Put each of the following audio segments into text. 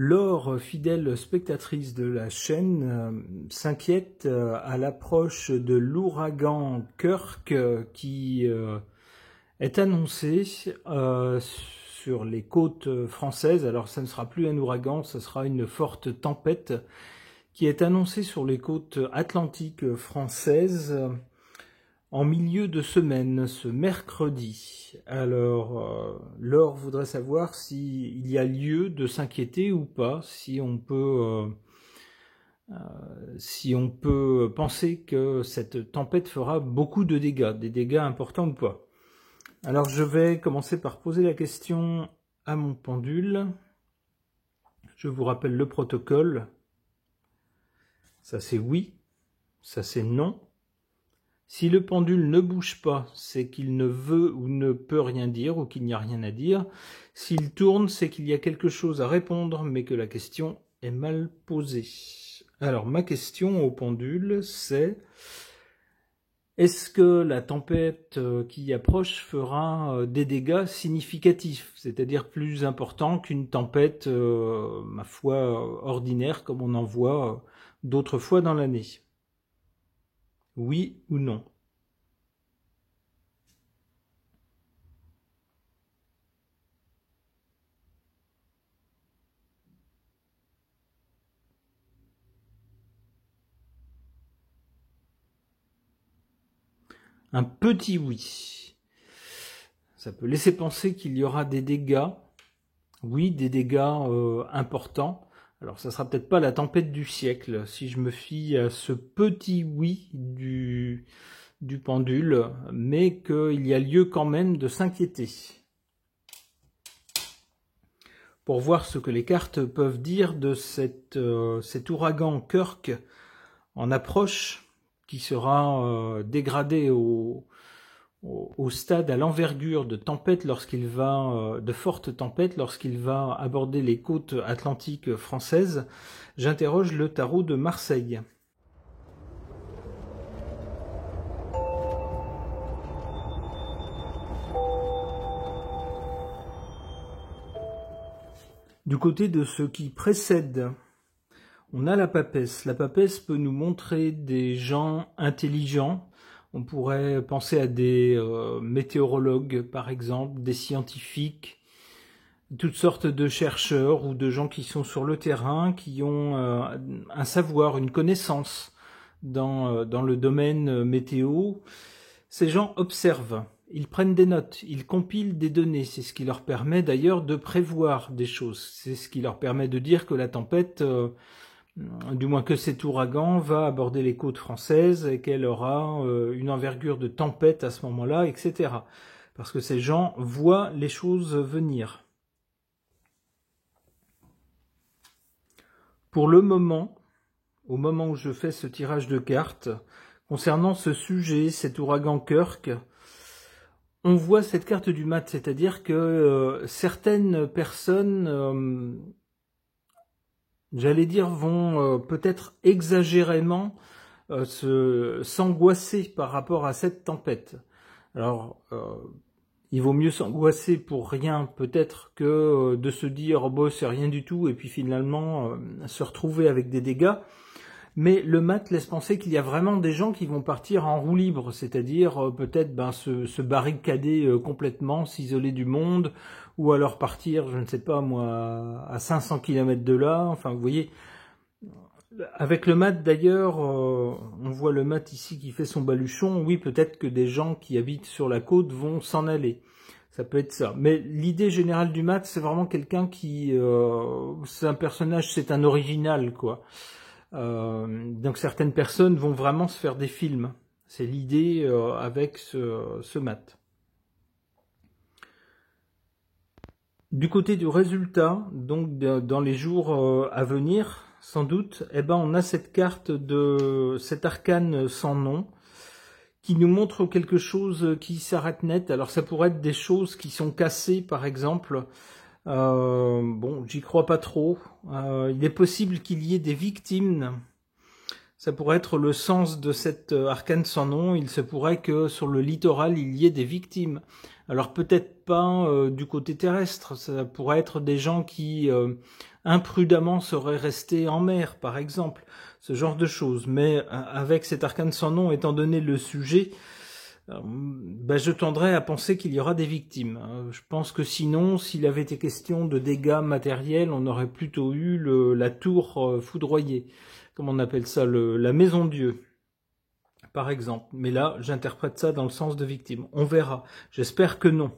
Laure, fidèle spectatrice de la chaîne, s'inquiète à l'approche de l'ouragan Kirk qui est annoncé sur les côtes françaises. Alors ça ne sera plus un ouragan, ce sera une forte tempête qui est annoncée sur les côtes atlantiques françaises en milieu de semaine, ce mercredi. Alors, Laure voudrait savoir s'il y a lieu de s'inquiéter ou pas, si on peut penser que cette tempête fera beaucoup de dégâts, des dégâts importants ou pas. Alors, je vais commencer par poser la question à mon pendule. Je vous rappelle le protocole. Ça, c'est oui. Ça, c'est non. Si le pendule ne bouge pas, c'est qu'il ne veut ou ne peut rien dire, ou qu'il n'y a rien à dire. S'il tourne, c'est qu'il y a quelque chose à répondre, mais que la question est mal posée. Alors, ma question au pendule, c'est: est-ce que la tempête qui approche fera des dégâts significatifs, c'est-à-dire plus importants qu'une tempête, ma foi, ordinaire, comme on en voit d'autres fois dans l'année? Oui ou non? Un petit oui. Ça peut laisser penser qu'il y aura des dégâts. Oui, des dégâts importants. Alors ça sera peut-être pas la tempête du siècle, si je me fie à ce petit oui du pendule, mais qu'il y a lieu quand même de s'inquiéter. Pour voir ce que les cartes peuvent dire de cet ouragan Kirk en approche, qui sera dégradé au stade à l'envergure de tempête lorsqu'il va de forte tempête lorsqu'il va aborder les côtes atlantiques françaises, j'interroge le tarot de Marseille. Du côté de ce qui précède, on a la papesse. La papesse peut nous montrer des gens intelligents. On pourrait penser à des météorologues, par exemple, des scientifiques, toutes sortes de chercheurs ou de gens qui sont sur le terrain, qui ont un savoir, une connaissance dans le domaine météo. Ces gens observent, ils prennent des notes, ils compilent des données. C'est ce qui leur permet d'ailleurs de prévoir des choses. C'est ce qui leur permet de dire que la tempête... du moins que cet ouragan va aborder les côtes françaises et qu'elle aura une envergure de tempête à ce moment-là, etc. Parce que ces gens voient les choses venir. Pour le moment, au moment où je fais ce tirage de cartes, concernant ce sujet, cet ouragan Kirk, on voit cette carte du mat, c'est-à-dire que certaines personnes... j'allais dire, vont peut-être exagérément s'angoisser par rapport à cette tempête. Alors, il vaut mieux s'angoisser pour rien peut-être que de se dire oh, bah, c'est rien du tout et puis finalement se retrouver avec des dégâts. Mais le mat laisse penser qu'il y a vraiment des gens qui vont partir en roue libre, c'est-à-dire peut-être se barricader complètement, s'isoler du monde, ou alors partir, je ne sais pas moi, à 500 km de là. Enfin, vous voyez, avec le mat d'ailleurs, on voit le mat ici qui fait son baluchon. Oui, peut-être que des gens qui habitent sur la côte vont s'en aller. Ça peut être ça. Mais l'idée générale du mat, c'est vraiment quelqu'un qui... c'est un personnage, c'est un original, quoi. Donc certaines personnes vont vraiment se faire des films. C'est l'idée avec ce mat. Du côté du résultat, donc dans les jours à venir, sans doute, eh ben on a cette carte de cet arcane sans nom qui nous montre quelque chose qui s'arrête net. Alors ça pourrait être des choses qui sont cassées, par exemple. Bon, j'y crois pas trop. Il est possible qu'il y ait des victimes. Ça pourrait être le sens de cet arcane sans nom. Il se pourrait que sur le littoral, il y ait des victimes. Alors peut-être pas du côté terrestre. Ça pourrait être des gens qui imprudemment seraient restés en mer, par exemple. Ce genre de choses. Mais avec cet arcane sans nom, étant donné le sujet, je tendrais à penser qu'il y aura des victimes. Je pense que sinon, s'il avait été question de dégâts matériels, on aurait plutôt eu la tour foudroyée. Comment on appelle ça, la maison Dieu, par exemple. Mais là, j'interprète ça dans le sens de victime. On verra. J'espère que non.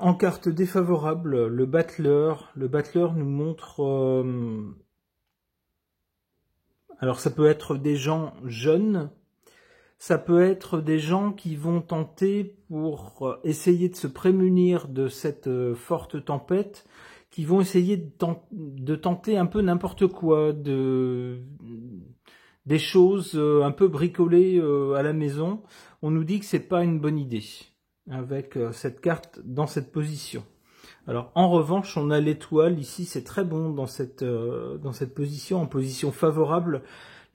En carte défavorable, le battleur. Le battleur nous montre... alors ça peut être des gens jeunes, ça peut être des gens qui vont tenter pour essayer de se prémunir de cette forte tempête, qui vont essayer de tenter un peu n'importe quoi, des choses un peu bricolées à la maison. On nous dit que c'est pas une bonne idée avec cette carte dans cette position. Alors en revanche, on a l'étoile ici, c'est très bon dans cette position, en position favorable,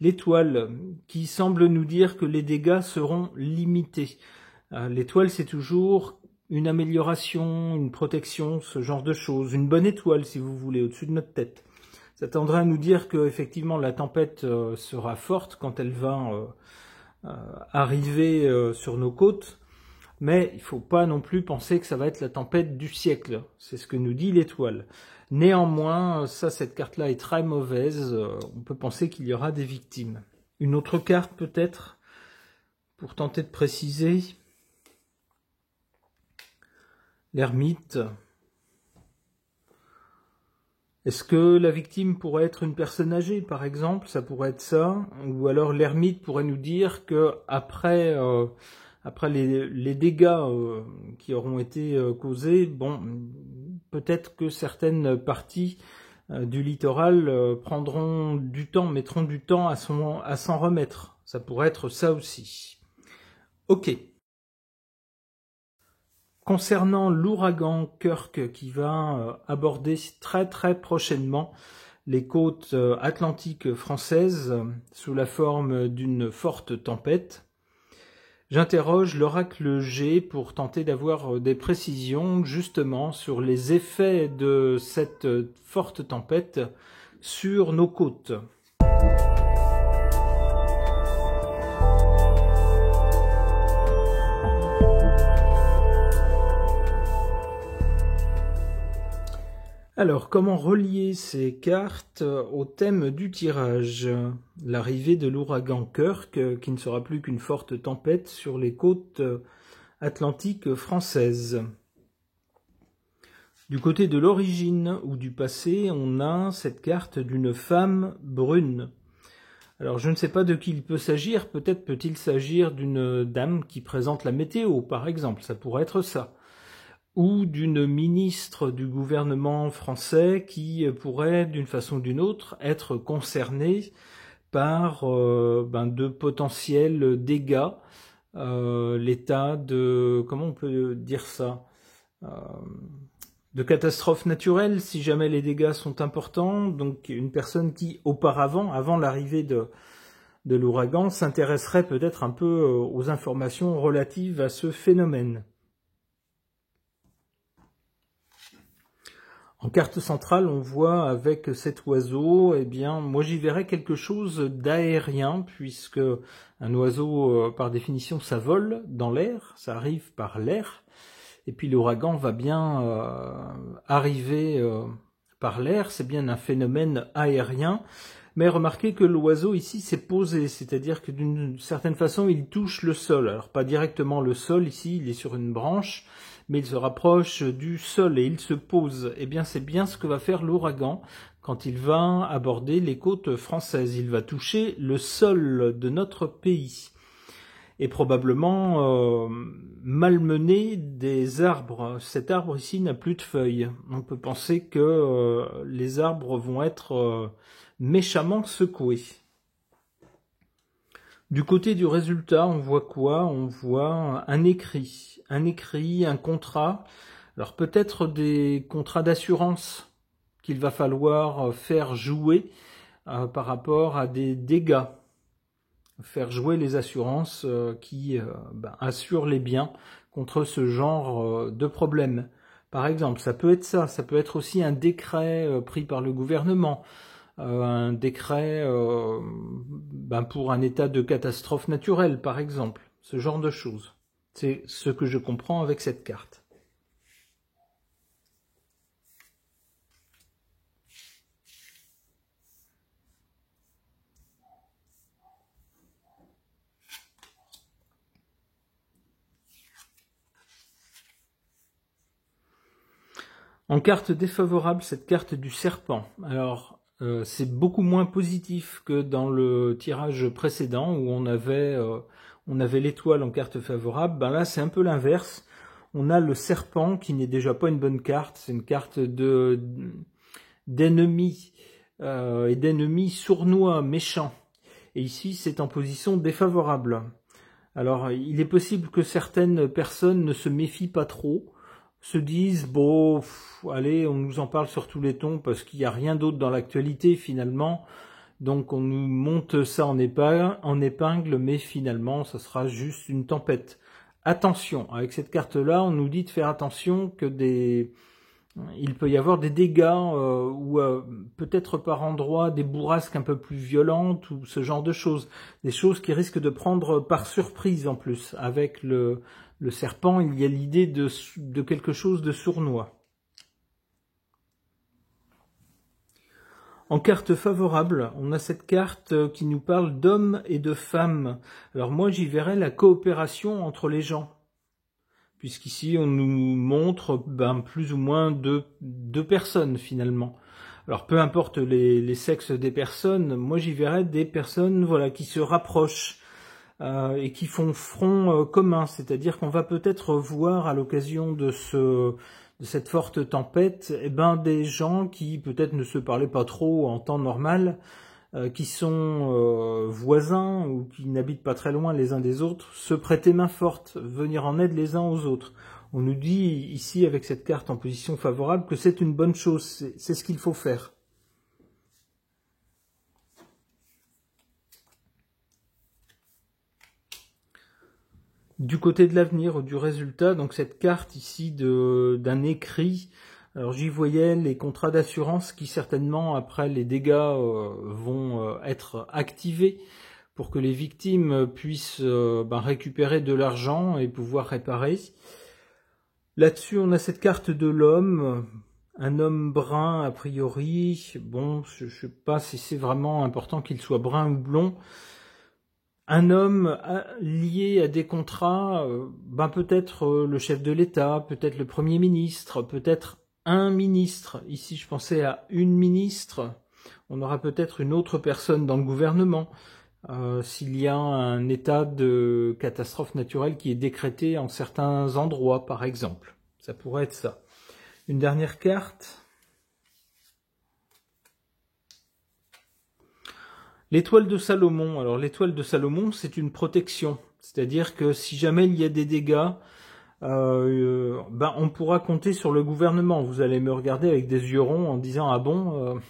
l'étoile qui semble nous dire que les dégâts seront limités. L'étoile, c'est toujours une amélioration, une protection, ce genre de choses, une bonne étoile si vous voulez, au-dessus de notre tête. Ça tendrait à nous dire que effectivement la tempête sera forte quand elle va arriver sur nos côtes. Mais il ne faut pas non plus penser que ça va être la tempête du siècle. C'est ce que nous dit l'étoile. Néanmoins, cette carte-là est très mauvaise. On peut penser qu'il y aura des victimes. Une autre carte peut-être, pour tenter de préciser. L'ermite. Est-ce que la victime pourrait être une personne âgée, par exemple? Ça pourrait être ça. Ou alors l'ermite pourrait nous dire que après les dégâts qui auront été causés, bon, peut-être que certaines parties du littoral prendront du temps, mettront du temps à s'en remettre. Ça pourrait être ça aussi. Ok. Concernant l'ouragan Kirk qui va aborder très très prochainement les côtes atlantiques françaises sous la forme d'une forte tempête, j'interroge l'oracle G pour tenter d'avoir des précisions justement sur les effets de cette forte tempête sur nos côtes. Alors, comment relier ces cartes au thème du tirage? L'arrivée de l'ouragan Kirk, qui ne sera plus qu'une forte tempête sur les côtes atlantiques françaises. Du côté de l'origine ou du passé, on a cette carte d'une femme brune. Alors, je ne sais pas de qui il peut s'agir, peut-être peut-il s'agir d'une dame qui présente la météo, par exemple, ça pourrait être ça. Ou d'une ministre du gouvernement français qui pourrait, d'une façon ou d'une autre, être concernée par de potentiels dégâts, l'état de, comment on peut dire ça, de catastrophe naturelle, si jamais les dégâts sont importants. Donc une personne qui, auparavant, avant l'arrivée de l'ouragan, s'intéresserait peut-être un peu aux informations relatives à ce phénomène. En carte centrale, on voit avec cet oiseau, eh bien, moi j'y verrais quelque chose d'aérien, puisque un oiseau, par définition, ça vole dans l'air, ça arrive par l'air, et puis l'ouragan va bien arriver par l'air, c'est bien un phénomène aérien, mais remarquez que l'oiseau ici s'est posé, c'est-à-dire que d'une certaine façon, il touche le sol. Alors pas directement le sol, ici, il est sur une branche, mais il se rapproche du sol et il se pose. Eh bien, c'est bien ce que va faire l'ouragan quand il va aborder les côtes françaises. Il va toucher le sol de notre pays. et probablement malmener des arbres. Cet arbre ici n'a plus de feuilles. On peut penser que les arbres vont être méchamment secoués. Du côté du résultat, on voit quoi? On voit un écrit, un contrat. Alors peut-être des contrats d'assurance qu'il va falloir faire jouer par rapport à des dégâts. Faire jouer les assurances qui assurent les biens contre ce genre de problème. Par exemple, ça peut être ça peut être aussi un décret pris par le gouvernement, un décret pour un état de catastrophe naturelle, par exemple, ce genre de choses. C'est ce que je comprends avec cette carte. En carte défavorable, cette carte du serpent. Alors, c'est beaucoup moins positif que dans le tirage précédent où on avait l'étoile en carte favorable. Ben là, c'est un peu l'inverse. On a le serpent qui n'est déjà pas une bonne carte. C'est une carte d'ennemis et d'ennemis sournois, méchants. Et ici, c'est en position défavorable. Alors, il est possible que certaines personnes ne se méfient pas trop, se disent, bon, allez, on nous en parle sur tous les tons parce qu'il n'y a rien d'autre dans l'actualité finalement, donc on nous monte ça en épingle, mais finalement, ça sera juste une tempête. Attention, avec cette carte-là, on nous dit de faire attention que il peut y avoir des dégâts ou peut-être par endroits des bourrasques un peu plus violentes ou ce genre de choses. Des choses qui risquent de prendre par surprise en plus. Avec le serpent, il y a l'idée de quelque chose de sournois. En carte favorable, on a cette carte qui nous parle d'hommes et de femmes. Alors moi, j'y verrais la coopération entre les gens. Puisqu'ici, on nous montre plus ou moins deux personnes, finalement. Alors, peu importe les sexes des personnes, moi, j'y verrais des personnes qui se rapprochent et qui font front commun. C'est-à-dire qu'on va peut-être voir, à l'occasion de cette forte tempête, des gens qui peut-être ne se parlaient pas trop en temps normal, qui sont voisins ou qui n'habitent pas très loin les uns des autres, se prêter main forte, venir en aide les uns aux autres. On nous dit ici, avec cette carte en position favorable, que c'est une bonne chose, c'est ce qu'il faut faire. Du côté de l'avenir, du résultat, donc cette carte ici d'un écrit, alors j'y voyais les contrats d'assurance qui certainement après les dégâts vont être activés pour que les victimes puissent récupérer de l'argent et pouvoir réparer. Là-dessus on a cette carte de l'homme, un homme brun a priori, bon je sais pas si c'est vraiment important qu'il soit brun ou blond. Un homme lié à des contrats, peut-être le chef de l'État, peut-être le Premier ministre, peut-être un ministre. Ici, je pensais à une ministre. On aura peut-être une autre personne dans le gouvernement. S'il y a un état de catastrophe naturelle qui est décrété en certains endroits, par exemple. Ça pourrait être ça. Une dernière carte. L'étoile de Salomon. Alors l'étoile de Salomon, c'est une protection. C'est-à-dire que si jamais il y a des dégâts, on pourra compter sur le gouvernement. Vous allez me regarder avec des yeux ronds en disant « Ah bon,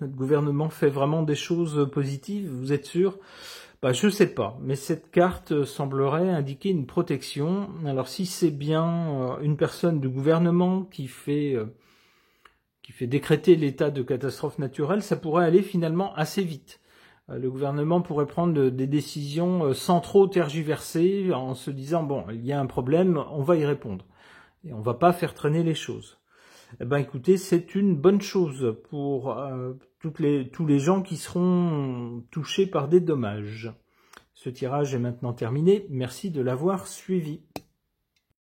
notre gouvernement fait vraiment des choses positives, vous êtes sûr ?» Je sais pas, mais cette carte semblerait indiquer une protection. Alors si c'est bien une personne du gouvernement qui fait décréter l'état de catastrophe naturelle, ça pourrait aller finalement assez vite. Le gouvernement pourrait prendre des décisions sans trop tergiverser, en se disant bon, il y a un problème, on va y répondre. Et on va pas faire traîner les choses. Écoutez, c'est une bonne chose pour tous les gens qui seront touchés par des dommages. Ce tirage est maintenant terminé. Merci de l'avoir suivi.